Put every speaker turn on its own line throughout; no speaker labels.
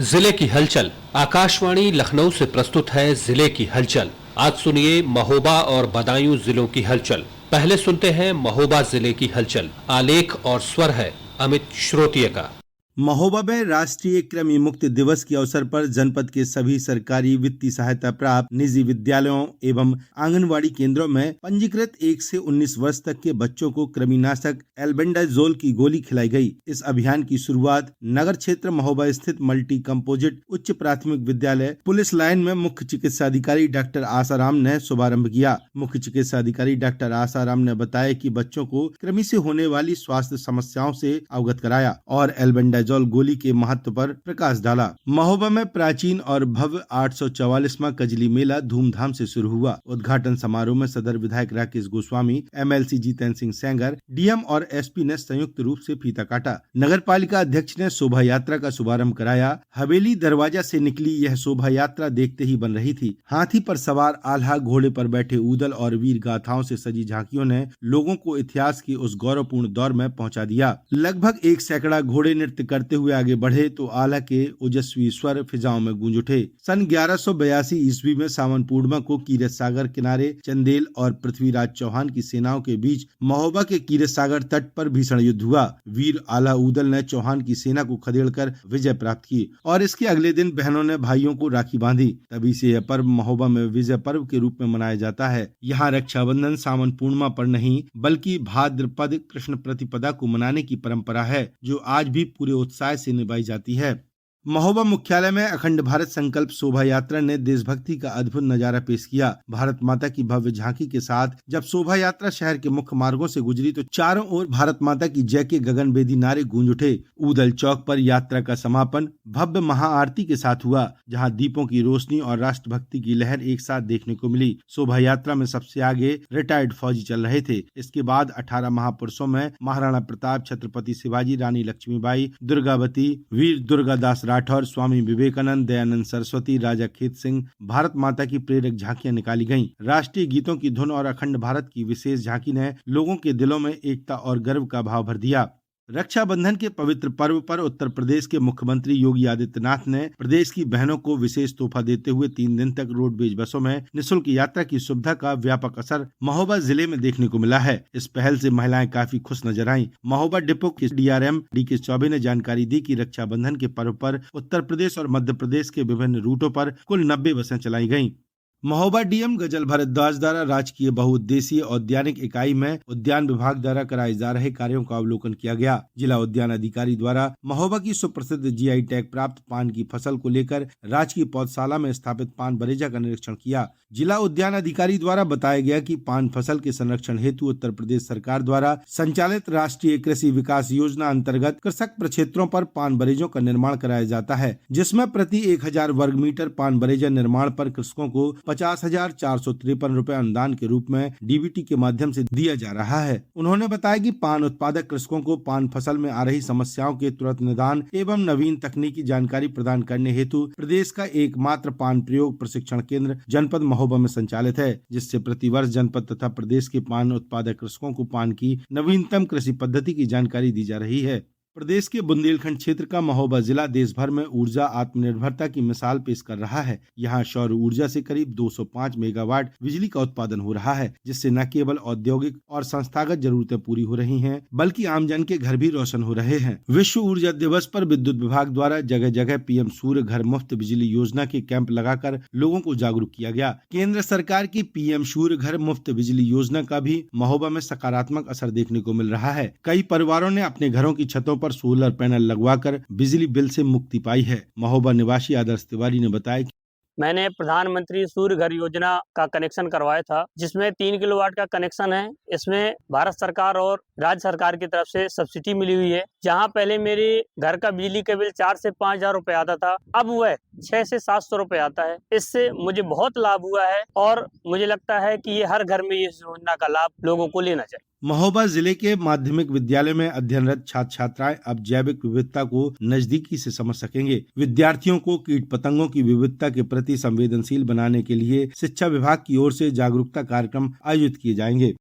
जिले की हलचल। आकाशवाणी लखनऊ से प्रस्तुत है जिले की हलचल। आज सुनिए महोबा और बदायूं जिलों की हलचल। पहले सुनते हैं महोबा जिले की हलचल। आलेख और स्वर है अमित श्रोतिये का।
महोबा में राष्ट्रीय कृमि मुक्ति दिवस के अवसर पर जनपद के सभी सरकारी वित्तीय सहायता प्राप्त निजी विद्यालयों एवं आंगनवाड़ी केंद्रों में पंजीकृत 1 से 19 वर्ष तक के बच्चों को कृमिनाशक एल्बेंडाजोल की गोली खिलाई गई। इस अभियान की शुरुआत नगर क्षेत्र महोबा स्थित मल्टी कंपोजिट उच्च प्राथमिक विद्यालय पुलिस लाइन में मुख्य चिकित्सा अधिकारी डॉक्टर आसाराम ने शुभारंभ किया। मुख्य चिकित्सा अधिकारी डॉक्टर आसाराम ने बताया कि बच्चों को कृमि से होने वाली स्वास्थ्य समस्याओं से अवगत कराया और एल्बेंडाजोल गोली के महत्व पर प्रकाश डाला। महोबा में प्राचीन और भव्य 844वां कजली मेला धूमधाम से शुरू हुआ। उद्घाटन समारोह में सदर विधायक राकेश गोस्वामी, एमएलसी जीतेंद्र सिंह सेंगर, डीएम और एसपी ने संयुक्त रूप से फीता काटा। नगर पालिका अध्यक्ष ने शोभा यात्रा का शुभारंभ कराया। हवेली दरवाजा से निकली यह शोभा यात्रा देखते ही बन रही थी। हाथी पर सवार आल्हा, घोड़े पर बैठे ऊदल और वीर गाथाओं से सजी झांकियों ने लोगों को इतिहास के उस गौरवपूर्ण दौर में पहुंचा दिया। लगभग 1 सैकड़ा घोड़े नृत्य करते हुए आगे बढ़े तो आला के ओजस्वी स्वर फिजाओं में गूंज उठे। सन 1182 ईस्वी में सावन पूर्णिमा को कीरत सागर किनारे चंदेल और पृथ्वीराज चौहान की सेनाओं के बीच महोबा के कीरत सागर तट पर भीषण युद्ध हुआ। वीर आला ऊदल ने चौहान की सेना को खदेड़कर विजय प्राप्त की और इसके अगले दिन बहनों ने भाइयों को राखी बांधी। तभी से यह पर्व महोबा में विजय पर्व के रूप में मनाया जाता है। यहाँ रक्षाबंधन सावन पूर्णिमा पर नहीं बल्कि भाद्रपद कृष्ण प्रतिपदा को मनाने की परंपरा है, जो आज भी पूरे उत्साह से निभाई जाती है। महोबा मुख्यालय में अखंड भारत संकल्प शोभा यात्रा ने देशभक्ति का अद्भुत नजारा पेश किया। भारत माता की भव्य झांकी के साथ जब शोभा यात्रा शहर के मुख्य मार्गों से गुजरी तो चारों ओर भारत माता की जय के गगनभेदी नारे गूंज उठे। ऊदल चौक पर यात्रा का समापन भव्य महाआरती के साथ हुआ, जहां दीपों की रोशनी और राष्ट्रभक्ति की लहर एक साथ देखने को मिली। शोभा यात्रा में सबसे आगे रिटायर्ड फौजी चल रहे थे। इसके बाद 18 महापुरुषों में महाराणा प्रताप, छत्रपति शिवाजी, रानी लक्ष्मीबाई, दुर्गावती, वीर दुर्गादास राठौर, स्वामी विवेकानंद, दयानंद सरस्वती, राजा खेत सिंह, भारत माता की प्रेरक झांकियां निकाली गईं। राष्ट्रीय गीतों की धुन और अखंड भारत की विशेष झांकी ने लोगों के दिलों में एकता और गर्व का भाव भर दिया। रक्षाबंधन के पवित्र पर्व पर उत्तर प्रदेश के मुख्यमंत्री योगी आदित्यनाथ ने प्रदेश की बहनों को विशेष तोहफा देते हुए 3 दिन तक रोडवेज बसों में निःशुल्क यात्रा की सुविधा का व्यापक असर महोबा जिले में देखने को मिला है। इस पहल से महिलाएं काफी खुश नजर आईं। महोबा डिपो के डीआरएम डीके चौबे ने जानकारी दी कि रक्षाबंधन के पर्व पर उत्तर प्रदेश और मध्य प्रदेश के विभिन्न रूटों पर कुल 90 बसें चलाई गयी। महोबा डीएम गजल भारद्वाज द्वारा राजकीय बहुउद्देशीय औद्यानिक इकाई में उद्यान विभाग द्वारा कराए जा रहे कार्यों का अवलोकन किया गया। जिला उद्यान अधिकारी द्वारा महोबा की सुप्रसिद्ध जीआई टैग प्राप्त पान की फसल को लेकर राजकीय पौधशाला में स्थापित पान बरेजा का निरीक्षण किया। जिला उद्यान अधिकारी द्वारा बताया गया कि पान फसल के संरक्षण हेतु उत्तर प्रदेश सरकार द्वारा संचालित राष्ट्रीय कृषि विकास योजना अंतर्गत कृषक प्रक्षेत्रों पर पान बरेजों का निर्माण कराया जाता है, जिसमें प्रति 1000 वर्ग मीटर पान बरेजा निर्माण पर कृषकों को 50,453 रुपए अनुदान के रूप में डीबीटी के माध्यम से दिया जा रहा है। उन्होंने बताया कि पान उत्पादक कृषकों को पान फसल में आ रही समस्याओं के तुरंत निदान एवं नवीन तकनीकी जानकारी प्रदान करने हेतु प्रदेश का एकमात्र पान प्रयोग प्रशिक्षण केंद्र जनपद महोबा में संचालित है, जिससे प्रतिवर्ष जनपद तथा प्रदेश के पान उत्पादक कृषकों को पान की नवीनतम कृषि पद्धति की जानकारी दी जा रही है। प्रदेश के बुंदेलखंड क्षेत्र का महोबा जिला देश भर में ऊर्जा आत्मनिर्भरता की मिसाल पेश कर रहा है। यहाँ सौर ऊर्जा से करीब 205 मेगावाट बिजली का उत्पादन हो रहा है, जिससे न केवल औद्योगिक और संस्थागत जरूरतें पूरी हो रही हैं, बल्कि आमजन के घर भी रोशन हो रहे हैं। विश्व ऊर्जा दिवस पर विद्युत विभाग द्वारा जगह जगह पीएम सूर्य घर मुफ्त बिजली योजना के कैंप लगाकर लोगों को जागरूक किया गया। केंद्र सरकार की पीएम सूर्य घर मुफ्त बिजली योजना का भी महोबा में सकारात्मक असर देखने को मिल रहा है। कई परिवारों ने अपने घरों की छतों पर सोलर पैनल लगवाकर बिजली बिल से मुक्ति पाई है। महोबा निवासी आदर्श तिवारी ने बताया कि
मैंने प्रधानमंत्री सूर्य घर योजना का कनेक्शन करवाया था, जिसमें 3 किलोवाट का कनेक्शन है। इसमें भारत सरकार और राज्य सरकार की तरफ से सब्सिडी मिली हुई है। जहां पहले मेरे घर का बिजली का बिल 4 से 5 हजार रुपए आता था, अब वह 6 से 700 रुपए आता है। इससे मुझे बहुत लाभ हुआ है और मुझे लगता है कि ये हर घर में इस योजना का लाभ लोगों को लेना चाहिए।
महोबा जिले के माध्यमिक विद्यालय में अध्ययनरत छात्र छात्राएं अब जैविक विविधता को नजदीकी से समझ सकेंगे। विद्यार्थियों को कीट पतंगों की विविधता के प्रति संवेदनशील बनाने के लिए शिक्षा विभाग की ओर से जागरूकता कार्यक्रम आयोजित किए जाएंगे।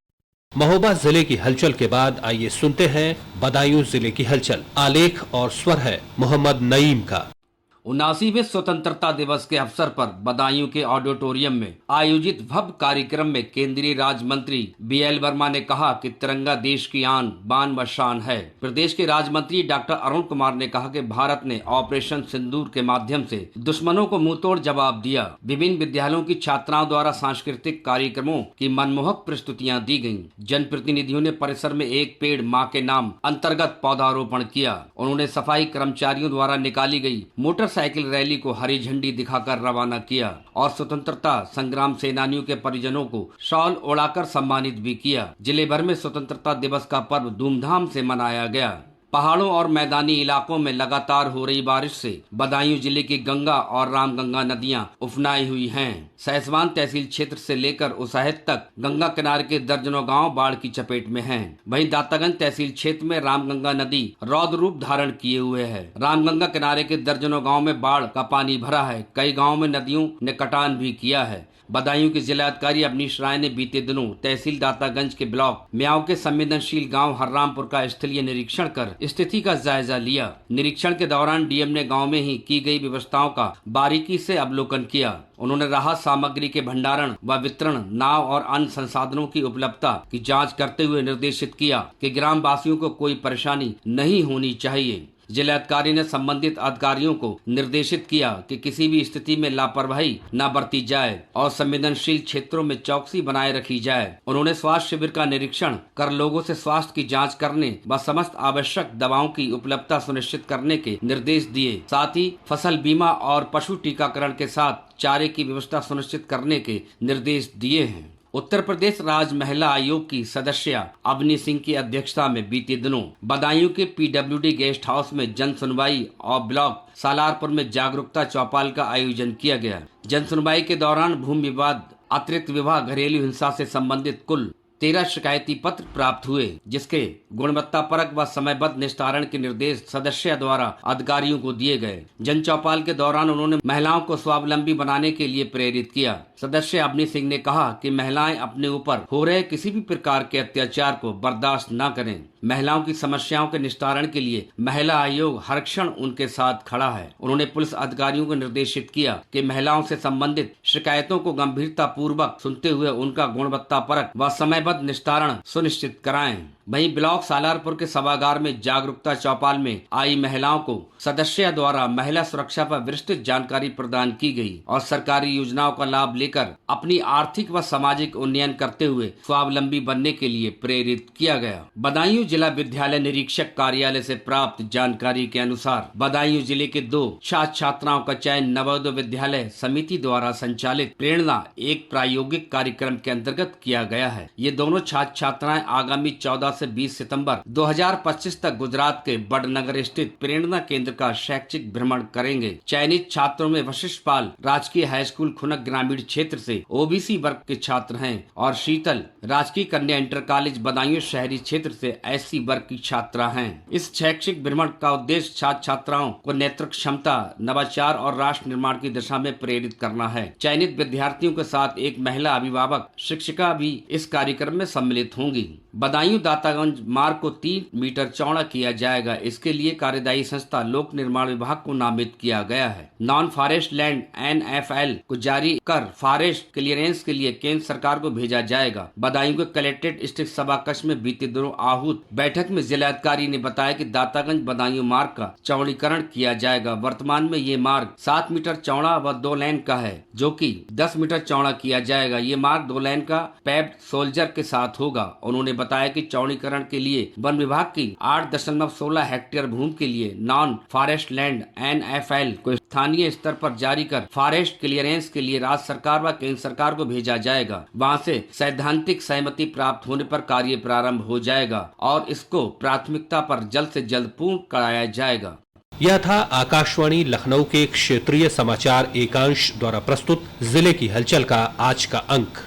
महोबा जिले की हलचल के बाद आइए सुनते हैं बदायूं जिले की हलचल। आलेख और स्वर है मोहम्मद नईम का।
79वें स्वतंत्रता दिवस के अवसर पर बदायूं के ऑडिटोरियम में आयोजित भव्य कार्यक्रम में केंद्रीय राज्य मंत्री BL वर्मा ने कहा कि तिरंगा देश की आन बान व शान है। प्रदेश के राज्य मंत्री डॉक्टर अरुण कुमार ने कहा कि भारत ने ऑपरेशन सिंदूर के माध्यम से दुश्मनों को मुंहतोड़ जवाब दिया। विभिन्न विद्यालयों की छात्राओं द्वारा सांस्कृतिक कार्यक्रमों की मनमोहक प्रस्तुतियां दी गयी। जनप्रतिनिधियों ने परिसर में एक पेड़ माँ के नाम अंतर्गत पौधारोपण किया। उन्होंने सफाई कर्मचारियों द्वारा निकाली गयी मोटरसाइकिल रैली को हरी झंडी दिखाकर रवाना किया और स्वतंत्रता संग्राम सेनानियों के परिजनों को शॉल ओढ़ाकर सम्मानित भी किया। जिले भर में स्वतंत्रता दिवस का पर्व धूमधाम से मनाया गया। पहाड़ों और मैदानी इलाकों में लगातार हो रही बारिश से बदायूं जिले की गंगा और रामगंगा नदियां उफनाई हुई हैं। सहसवान तहसील क्षेत्र से लेकर उसहद तक गंगा किनारे के दर्जनों गांव बाढ़ की चपेट में हैं। वहीं दातागंज तहसील क्षेत्र में रामगंगा नदी रौद्र रूप धारण किए हुए है। रामगंगा किनारे के दर्जनों गाँव में बाढ़ का पानी भरा है। कई गाँव में नदियों ने कटान भी किया है। बदायूं के जिलाधिकारी अवनीश राय ने बीते दिनों तहसील दातागंज के ब्लॉक म्याऊ के संवेदनशील गांव हररामपुर का स्थलीय निरीक्षण कर स्थिति का जायजा लिया। निरीक्षण के दौरान डीएम ने गांव में ही की गई व्यवस्थाओं का बारीकी से अवलोकन किया। उन्होंने राहत सामग्री के भंडारण व वितरण, नाव और अन्य संसाधनों की उपलब्धता की जांच करते हुए निर्देशित किया कि ग्राम वासियों को कोई परेशानी नहीं होनी चाहिए। जिलाधिकारी ने संबंधित अधिकारियों को निर्देशित किया कि किसी भी स्थिति में लापरवाही न बरती जाए और संवेदनशील क्षेत्रों में चौकसी बनाए रखी जाए। उन्होंने स्वास्थ्य शिविर का निरीक्षण कर लोगों से स्वास्थ्य की जांच करने व समस्त आवश्यक दवाओं की उपलब्धता सुनिश्चित करने के निर्देश दिए। साथ ही फसल बीमा और पशु टीकाकरण के साथ चारे की व्यवस्था सुनिश्चित करने के निर्देश दिए हैं। उत्तर प्रदेश राज्य महिला आयोग की सदस्य अवनी सिंह की अध्यक्षता में बीते दिनों बदायूं के PWD गेस्ट हाउस में जन सुनवाई और ब्लॉक सालारपुर में जागरूकता चौपाल का आयोजन किया गया। जन सुनवाई के दौरान भूमि विवाद, अतिरिक्त विवाह, घरेलू हिंसा से संबंधित कुल 13 शिकायती पत्र प्राप्त हुए, जिसके गुणवत्तापरक व समयबद्ध निस्तारण के निर्देश सदस्य द्वारा अधिकारियों को दिए गए। जन चौपाल के दौरान उन्होंने महिलाओं को स्वावलंबी बनाने के लिए प्रेरित किया। सदस्य अवनी सिंह ने कहा कि महिलाएं अपने ऊपर हो रहे किसी भी प्रकार के अत्याचार को बर्दाश्त न करें। महिलाओं की समस्याओं के निस्तारण के लिए महिला आयोग हर क्षण उनके साथ खड़ा है। उन्होंने पुलिस अधिकारियों को निर्देशित किया कि महिलाओं से संबंधित शिकायतों को गंभीरता पूर्वक सुनते हुए उनका गुणवत्तापरक व समयबद्ध निस्तारण सुनिश्चित कराएं। वहीं ब्लॉक सालारपुर के सभागार में जागरूकता चौपाल में आई महिलाओं को सदस्य द्वारा महिला सुरक्षा पर विस्तृत जानकारी प्रदान की गई और सरकारी योजनाओं का लाभ लेकर अपनी आर्थिक व सामाजिक उन्नयन करते हुए स्वावलंबी बनने के लिए प्रेरित किया गया। बदायूं जिला विद्यालय निरीक्षक कार्यालय से प्राप्त जानकारी के अनुसार बदायूं जिले के 2 छात्र छात्राओं का चयन नवोदय विद्यालय समिति द्वारा संचालित प्रेरणा एक प्रायोगिक कार्यक्रम के अंतर्गत किया गया है। ये दोनों छात्र छात्राएं आगामी 14 से 20 सितंबर 2025 तक गुजरात के बड़नगर स्थित प्रेरणा केंद्र का शैक्षिक भ्रमण करेंगे। चयनित छात्रों में वशिष्ठ पाल राजकीय हाई स्कूल खुनक ग्रामीण क्षेत्र से OBC वर्ग के छात्र हैं और शीतल राजकीय कन्या इंटर कॉलेज बदायूं शहरी क्षेत्र से SC वर्ग की छात्रा हैं। इस शैक्षिक भ्रमण का उद्देश्य छात्र छात्राओं को नेतृत्व क्षमता, नवाचार और राष्ट्र निर्माण की दिशा में प्रेरित करना है। चयनित विद्यार्थियों के साथ एक महिला अभिभावक शिक्षिका भी इस कार्यक्रम में सम्मिलित होंगी। बदायूं दातागंज मार्ग को 3 मीटर चौड़ा किया जाएगा। इसके लिए कार्यदायी संस्था लोक निर्माण विभाग को नामित किया गया है। नॉन फॉरेस्ट लैंड NFL को जारी कर फॉरेस्ट क्लियरेंस के लिए केंद्र सरकार को भेजा जाएगा। बदायूं के कलेक्ट्रेट स्थित सभा कक्ष में बीते दिनों आहूत बैठक में जिलाधिकारी ने बताया कि दातागंज बदायूं मार्ग का चौड़ीकरण किया जाएगा। वर्तमान में ये मार्ग 7 मीटर चौड़ा व 2 लेन का है, जो कि 10 मीटर चौड़ा किया जाएगा। ये मार्ग 2 लेन का पेव्ड सोल्जर के साथ होगा। उन्होंने बताया कि चौड़ीकरण के लिए वन विभाग की 8.16 हेक्टेयर भूमि के लिए नॉन फॉरेस्ट लैंड NFL को स्थानीय स्तर पर जारी कर फॉरेस्ट क्लियरेंस के लिए राज्य सरकार व केंद्र सरकार को भेजा जाएगा। वहां से सैद्धांतिक सहमति प्राप्त होने पर कार्य प्रारंभ हो जाएगा और इसको प्राथमिकता पर जल्द से जल्द पूर्ण कराया जाएगा।
यह था आकाशवाणी लखनऊ के क्षेत्रीय समाचार एकांश द्वारा प्रस्तुत जिले की हलचल का आज का अंक।